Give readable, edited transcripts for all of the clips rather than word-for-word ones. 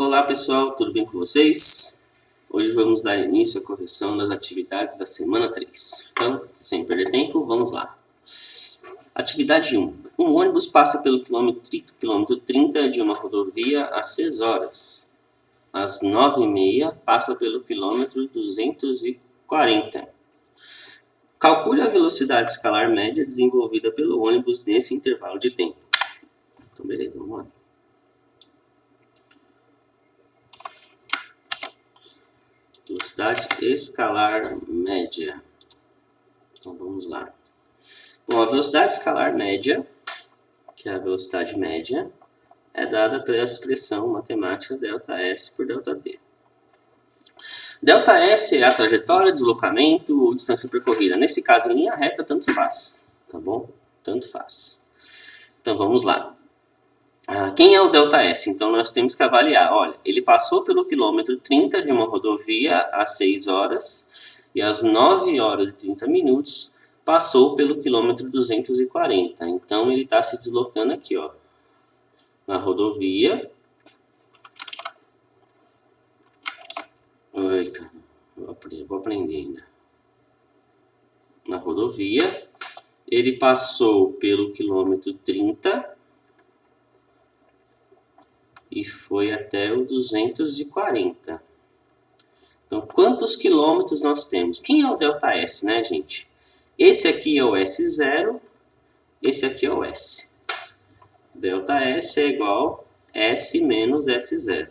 Olá pessoal, tudo bem com vocês? Hoje vamos dar início à correção das atividades da semana 3. Então, sem perder tempo, vamos lá. Atividade 1. Um ônibus passa pelo quilômetro 30 de uma rodovia às 6 horas. Às 9h30 passa pelo quilômetro 240. Calcule a velocidade escalar média desenvolvida pelo ônibus nesse intervalo de tempo. Então, beleza, vamos lá. Velocidade escalar média. Então vamos lá. Bom, a velocidade escalar média, que é a velocidade média, é dada pela expressão matemática ΔS por ΔT. ΔS é a trajetória, deslocamento ou distância percorrida. Nesse caso, em linha reta, tanto faz. Tá bom? Tanto faz. Então vamos lá. Quem é o ΔS? Então nós temos que avaliar. Olha, ele passou pelo quilômetro 30 de uma rodovia às 6 horas e às 9 horas e 30 minutos passou pelo quilômetro 240. Então ele está se deslocando aqui, ó, na rodovia. Ai, cara, vou aprender ainda. Na rodovia, ele passou pelo quilômetro 30 e foi até o 240. Então, quantos quilômetros nós temos? Quem é o ΔS, né, gente? Esse aqui é o S0, esse aqui é o S. ΔS é igual a S menos S0.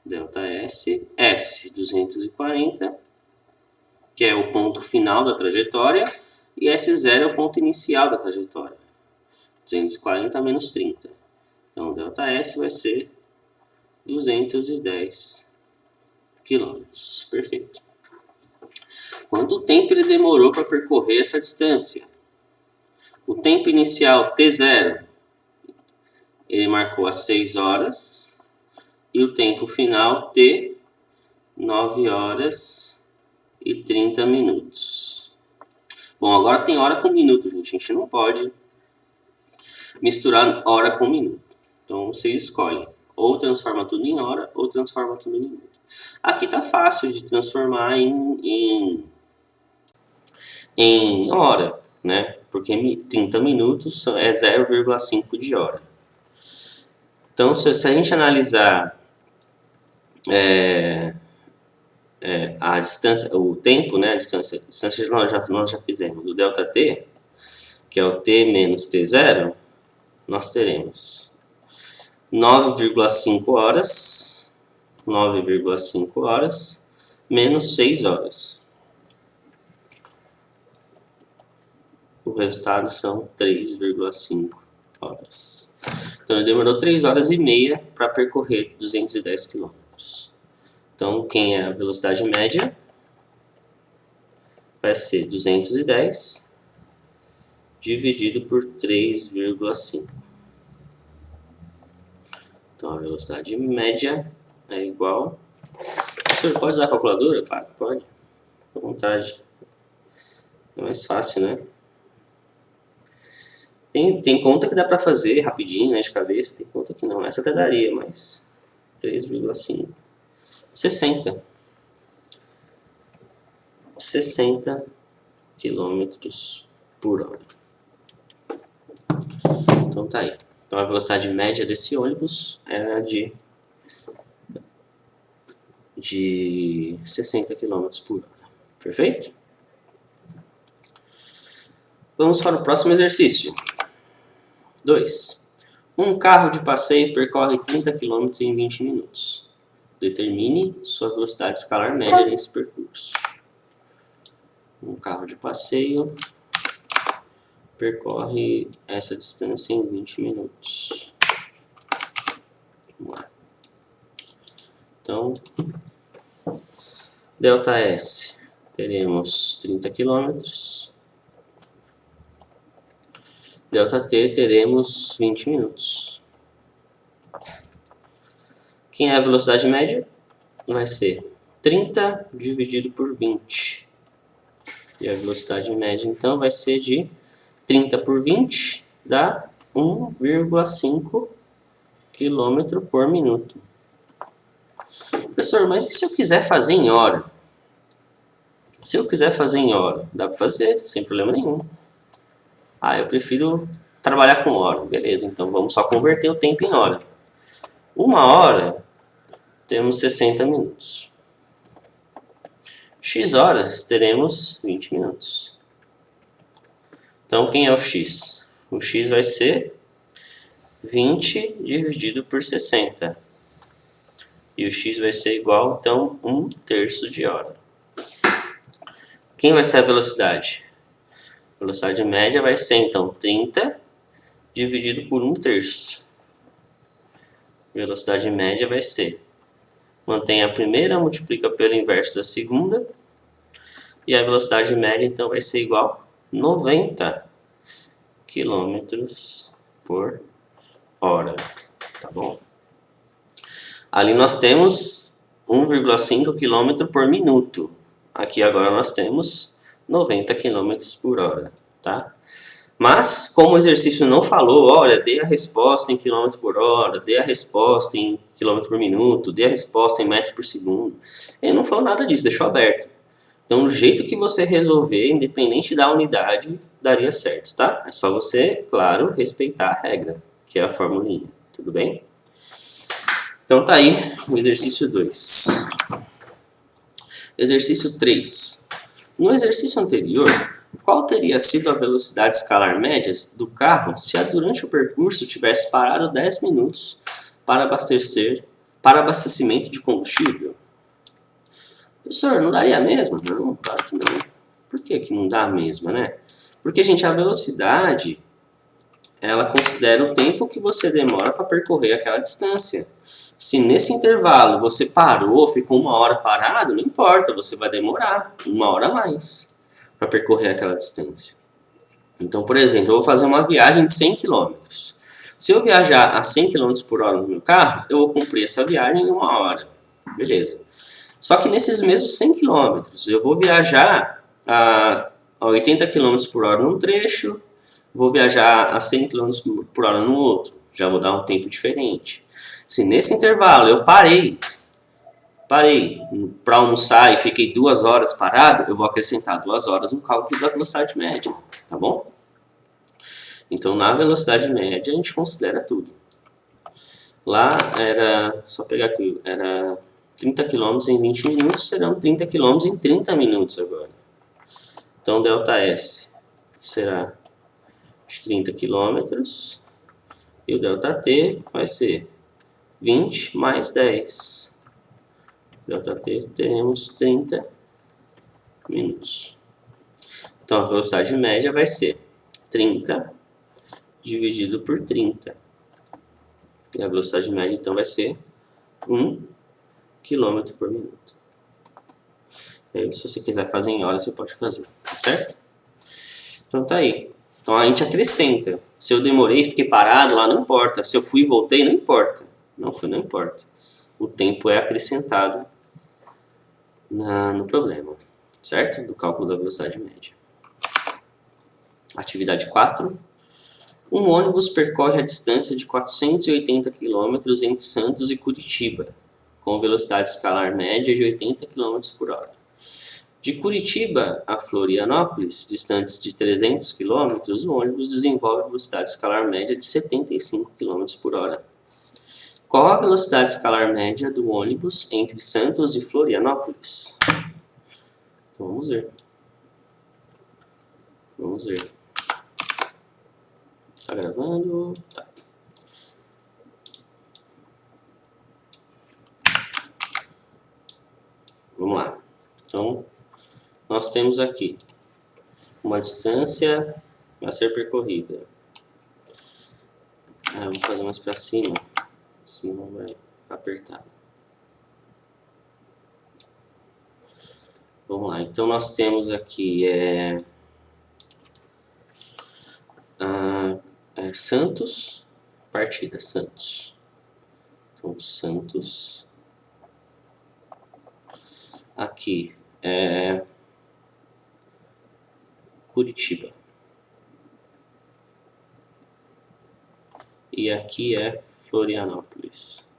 ΔS, S, 240, que é o ponto final da trajetória, e S0 é o ponto inicial da trajetória. 240 menos 30. Então, o ΔS vai ser 210 quilômetros. Perfeito. Quanto tempo ele demorou para percorrer essa distância? O tempo inicial, T0, ele marcou às 6 horas. E o tempo final, T, 9 horas e 30 minutos. Bom, agora tem hora com minuto, gente. A gente não pode misturar hora com minuto. Então, vocês escolhem. Ou transforma tudo em hora, ou transforma tudo em minuto. Aqui tá fácil de transformar em hora, né? Porque 30 minutos é 0,5 de hora. Então, se a gente analisar a distância, o tempo, né? A distância nós já fizemos do ΔT, que é o T menos T0, nós teremos 9,5 horas menos 6 horas. O resultado são 3,5 horas. Então ele demorou 3 horas e meia para percorrer 210 km. Então quem é a velocidade média? Vai ser 210 dividido por 3,5. Então a velocidade média é igual... O senhor pode usar a calculadora? Claro, pode. Fique à vontade. É mais fácil, né? Tem conta que dá pra fazer rapidinho, né, de cabeça. Tem conta que não. Essa até daria, mas... 3,5. 60 quilômetros por hora. Então tá aí. Então a velocidade média desse ônibus era de 60 km por hora. Perfeito? Vamos para o próximo exercício. 2. Um carro de passeio percorre 30 km em 20 minutos. Determine sua velocidade escalar média nesse percurso. Um carro de passeio percorre essa distância em 20 minutos. Vamos lá. Então, ΔS, teremos 30 km. ΔT, teremos 20 minutos. Quem é a velocidade média? Vai ser 30 dividido por 20. E a velocidade média, então, vai ser de 30 por 20, dá 1,5 km por minuto. Professor, mas e se eu quiser fazer em hora? Se eu quiser fazer em hora, dá para fazer, sem problema nenhum. Ah, eu prefiro trabalhar com hora. Beleza, então vamos só converter o tempo em hora. 1 hora, temos 60 minutos. X horas, teremos 20 minutos. Então, quem é o X? O X vai ser 20 dividido por 60. E o X vai ser igual, então, 1/3 de hora. Quem vai ser a velocidade? A velocidade média vai ser, então, 30 dividido por 1/3. Velocidade média vai ser, mantém a primeira, multiplica pelo inverso da segunda, e a velocidade média, então, vai ser igual a 90 km por hora. Tá bom? Ali nós temos 1,5 km por minuto. Aqui agora nós temos 90 km por hora. Tá? Mas, como o exercício não falou, olha, dê a resposta em km por hora, dê a resposta em km por minuto, dê a resposta em metro por segundo, ele não falou nada disso, deixou aberto. Então, do jeito que você resolver, independente da unidade, daria certo, tá? É só você, claro, respeitar a regra, que é a formulinha, tudo bem? Então tá aí o exercício 2. Exercício 3. No exercício anterior, qual teria sido a velocidade escalar média do carro se durante o percurso tivesse parado 10 minutos para abastecimento de combustível? Professor, não daria a mesma? Não, claro que não. Por que não dá a mesma, né? Porque, gente, a velocidade, ela considera o tempo que você demora para percorrer aquela distância. Se nesse intervalo você parou, ficou 1 hora parado, não importa, você vai demorar 1 hora a mais para percorrer aquela distância. Então, por exemplo, eu vou fazer uma viagem de 100 km. Se eu viajar a 100 km por hora no meu carro, eu vou cumprir essa viagem em 1 hora. Beleza. Só que nesses mesmos 100 km, eu vou viajar a 80 km por hora num trecho, vou viajar a 100 km por hora no outro. Já vou dar um tempo diferente. Se nesse intervalo eu parei para almoçar e fiquei 2 horas parado, eu vou acrescentar 2 horas no cálculo da velocidade média, tá bom? Então, na velocidade média, a gente considera tudo. Lá era, só pegar aqui, era 30 km em 20 minutos, serão 30 km em 30 minutos agora. Então, ΔS será de 30 km e o ΔT vai ser 20 mais 10. ΔT teremos 30 minutos. Então, a velocidade média vai ser 30 dividido por 30. E a velocidade média, então, vai ser 1 km por minuto. E aí, se você quiser fazer em hora, você pode fazer, tá certo? Então, tá aí. Então, a gente acrescenta. Se eu demorei e fiquei parado lá, não importa. Se eu fui e voltei, não importa. Não fui, não importa. O tempo é acrescentado no problema, certo? Do cálculo da velocidade média. Atividade 4. Um ônibus percorre a distância de 480 km entre Santos e Curitiba, com velocidade escalar média de 80 km por hora. De Curitiba a Florianópolis, distantes de 300 km, o ônibus desenvolve velocidade escalar média de 75 km por hora. Qual a velocidade escalar média do ônibus entre Santos e Florianópolis? Então, vamos ver. Vamos ver. Tá gravando? Tá. Vamos lá. Então, nós temos aqui uma distância a ser percorrida. Vou fazer mais para cima, senão vai ficar apertado. Vamos lá. Então, nós temos aqui Santos, partida Santos. Então, Santos. Aqui é Curitiba. E aqui é Florianópolis.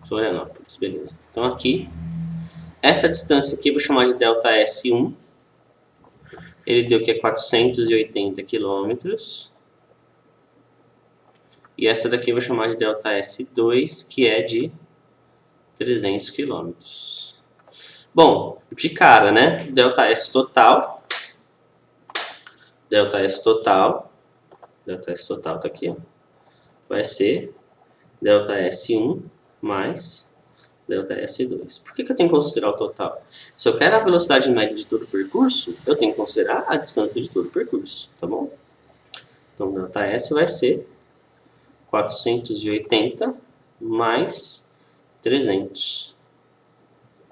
Florianópolis, beleza. Então aqui, essa distância aqui eu vou chamar de delta S1. Ele deu que é 480 quilômetros. E essa daqui eu vou chamar de delta S2, que é de 300 quilômetros. Bom, de cara, né? Delta S total. Delta S total tá aqui, ó. Vai ser delta S1 mais delta S2. Por que eu tenho que considerar o total? Se eu quero a velocidade média de todo o percurso, eu tenho que considerar a distância de todo o percurso, tá bom? Então, delta S vai ser 480 mais 300.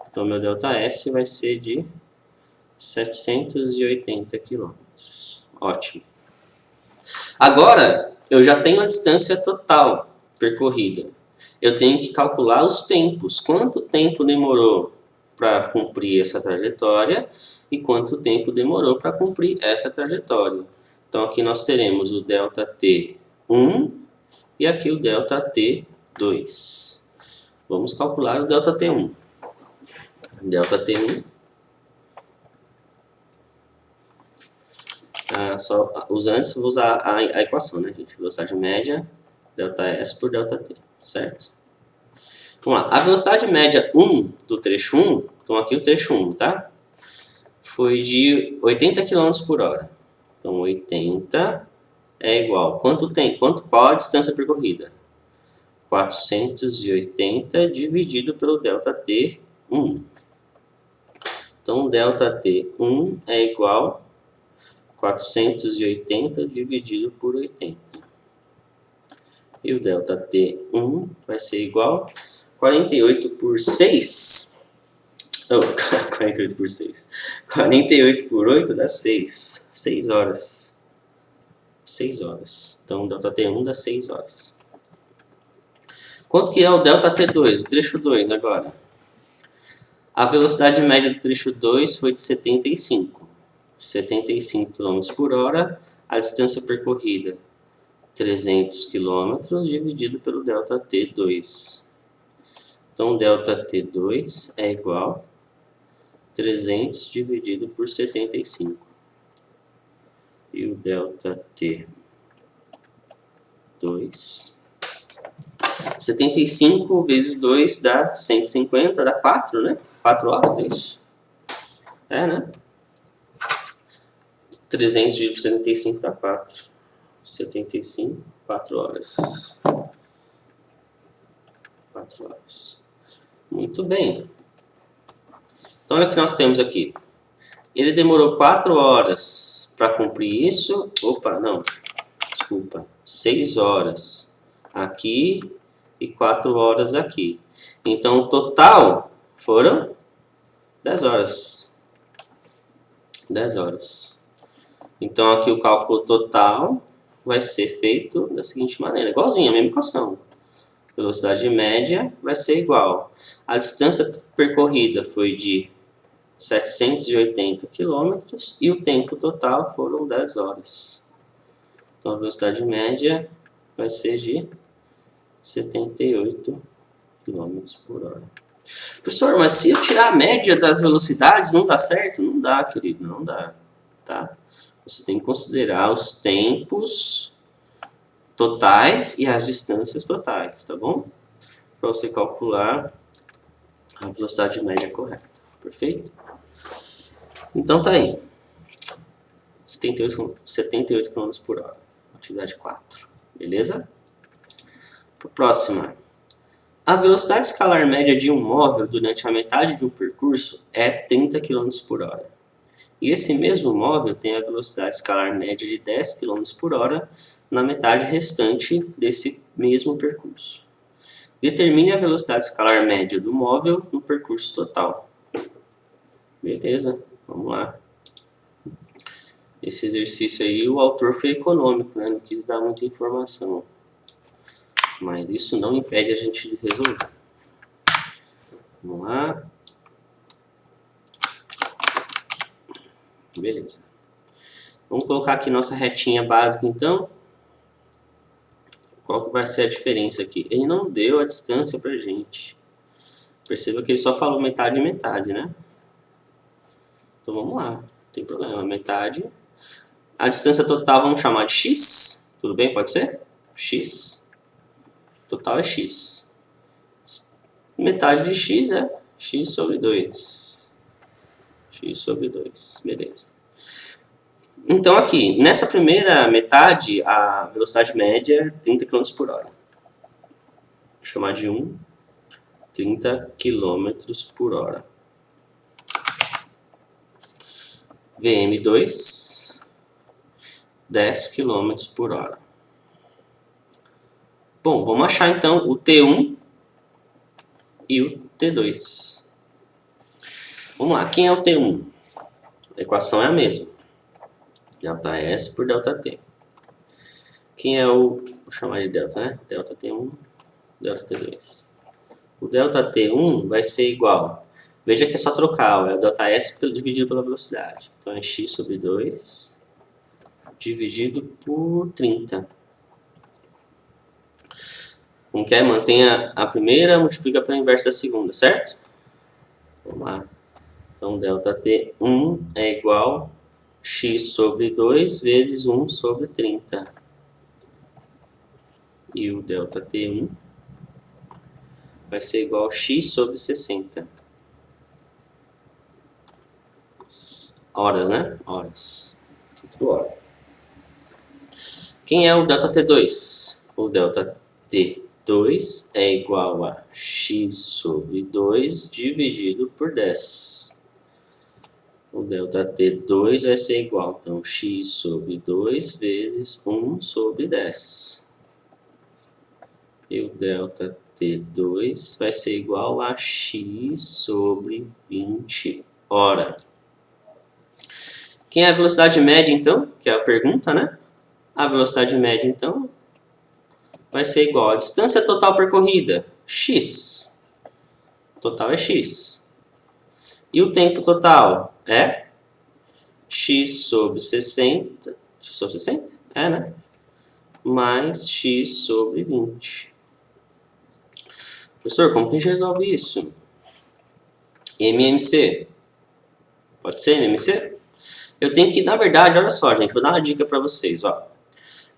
Então, meu delta S vai ser de 780 quilômetros. Ótimo. Agora, eu já tenho a distância total percorrida. Eu tenho que calcular os tempos. Quanto tempo demorou para cumprir essa trajetória e quanto tempo demorou para cumprir essa trajetória. Então, aqui nós teremos o ΔT1 e aqui o ΔT2. Vamos calcular o ΔT1. ΔT1, os antes, vou usar a equação, né, gente? Velocidade média, ΔS por ΔT, certo? Vamos lá. A velocidade média 1 do trecho 1, então aqui o trecho 1, tá? Foi de 80 km por hora. Então, 80 é igual. Qual a distância percorrida? 480 dividido pelo ΔT1. Então, ΔT1 é igual a 480 dividido por 80. E o ΔT1 vai ser igual a 48 por 6. Oh, 48 por 6. 48 por 8 dá 6. 6 horas. 6 horas. Então, o ΔT1 dá 6 horas. Quanto que é o ΔT2, o trecho 2 agora? A velocidade média do trecho 2 foi de 75 km por hora. A distância percorrida, 300 km, dividido pelo ΔT2. Então, ΔT2 é igual a 300 dividido por 75. E o ΔT2... 75 vezes 2 dá 150, dá 4, né? 4 horas, é isso? É, né? 300 dividido por 75 dá 4. 75, 4 horas. 4 horas. Muito bem. Então, olha o que nós temos aqui. Ele demorou 4 horas para cumprir isso. Opa, não. Desculpa. 6 horas aqui e 4 horas aqui. Então, o total foram 10 horas. 10 horas. Então, aqui o cálculo total vai ser feito da seguinte maneira. Igualzinho, a mesma equação. Velocidade média vai ser igual. A distância percorrida foi de 780 km e o tempo total foram 10 horas. Então, a velocidade média vai ser de 78 km por hora. Professor, mas se eu tirar a média das velocidades, não dá certo? Não dá, querido, não dá. Tá? Você tem que considerar os tempos totais e as distâncias totais, tá bom? Para você calcular a velocidade média correta. Perfeito? Então tá aí. 78 km por hora. Atividade 4. Beleza? Próxima. A velocidade escalar média de um móvel durante a metade de um percurso é 30 km por hora. E esse mesmo móvel tem a velocidade escalar média de 10 km por hora na metade restante desse mesmo percurso. Determine a velocidade escalar média do móvel no percurso total. Beleza, vamos lá. Esse exercício aí o autor foi econômico, né? Não quis dar muita informação. Mas isso não impede a gente de resolver. Vamos lá. Beleza. Vamos colocar aqui nossa retinha básica, então. Qual que vai ser a diferença aqui? Ele não deu a distância pra gente. Perceba que ele só falou metade e metade, né? Então vamos lá, não tem problema, metade. A distância total vamos chamar de x, tudo bem? Pode ser? X. Total é x. Metade de x é x sobre 2. X sobre 2, beleza. Então aqui, nessa primeira metade, a velocidade média é 30 km por hora. Vou chamar de 1, 30 km por hora. VM2, 10 km por hora. Bom, vamos achar então o T1 e o T2. Vamos lá, quem é o T1? A equação é a mesma. Delta S por delta T. Quem é o... vou chamar de delta, né? Delta T1, delta T2. O delta T1 vai ser igual... veja que é só trocar, é o delta S dividido pela velocidade. Então é x sobre 2 dividido por 30. Como que é? Mantenha a primeira, multiplica pela inversa da segunda, certo? Vamos lá. Então delta T1 é igual x sobre 2 vezes 1 sobre 30. E o delta T1 vai ser igual a x sobre 60. Horas, né? Horas. Tudo hora. Quem é o delta T2? O delta T2 é igual a x sobre 2 dividido por 10. O delta T2 vai ser igual, então, x sobre 2 vezes 1 sobre 10. E o delta T2 vai ser igual a x sobre 20 hora. Quem é a velocidade média, então? Que é a pergunta, né? A velocidade média, então, vai ser igual a distância total percorrida, x. Total é x. E o tempo total é x sobre 60. X sobre 60? É, né? Mais x sobre 20. Professor, como que a gente resolve isso? MMC. Pode ser MMC? Eu tenho que, na verdade, olha só, gente, vou dar uma dica para vocês, ó.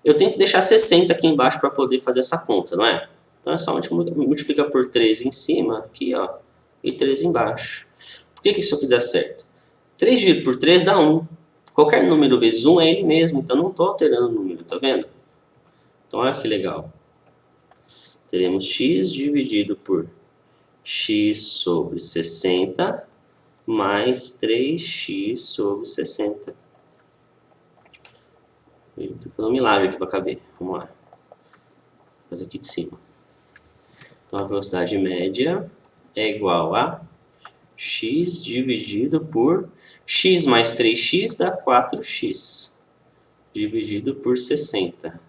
Eu tenho que deixar 60 aqui embaixo para poder fazer essa conta, não é? Então é só multiplicar por 3 em cima, aqui, ó, e 3 embaixo. Por que isso aqui dá certo? 3 dividido por 3 dá 1. Qualquer número vezes 1 é ele mesmo, então não estou alterando o número, tá vendo? Então olha que legal. Teremos x dividido por x sobre 60 mais 3x sobre 60. Estou fazendo um milagre aqui para caber. Vamos lá. Vou fazer aqui de cima. Então a velocidade média é igual a x dividido por x mais 3x dá 4x. Dividido por 60.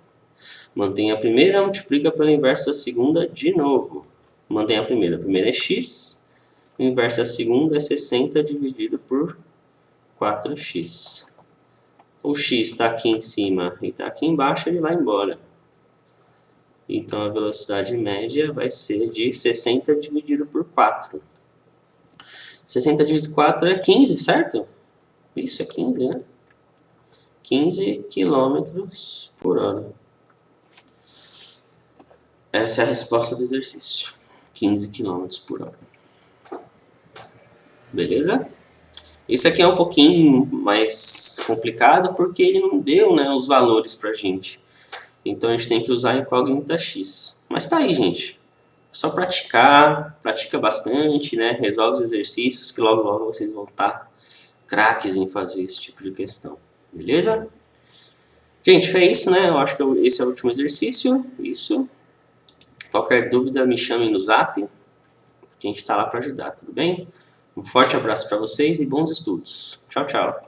Mantém a primeira, multiplica pela inversa da segunda de novo. Mantém a primeira. A primeira é x. O inverso da segunda é 60 dividido por 4x. O x está aqui em cima e está aqui embaixo, ele vai embora. Então a velocidade média vai ser de 60 dividido por 4. 60 dividido por 4 é 15, certo? Isso, é 15, né? 15 km por hora. Essa é a resposta do exercício. 15 km por hora. Beleza? Esse aqui é um pouquinho mais complicado porque ele não deu, né, os valores pra gente. Então a gente tem que usar a incógnita x. Mas tá aí, gente. É só praticar, pratica bastante, né? Resolve os exercícios que logo logo vocês vão estar craques em fazer esse tipo de questão. Beleza? Gente, é isso, né? Eu acho que esse é o último exercício. Isso. Qualquer dúvida me chame no zap. A gente está lá para ajudar, tudo bem? Um forte abraço para vocês e bons estudos. Tchau, tchau.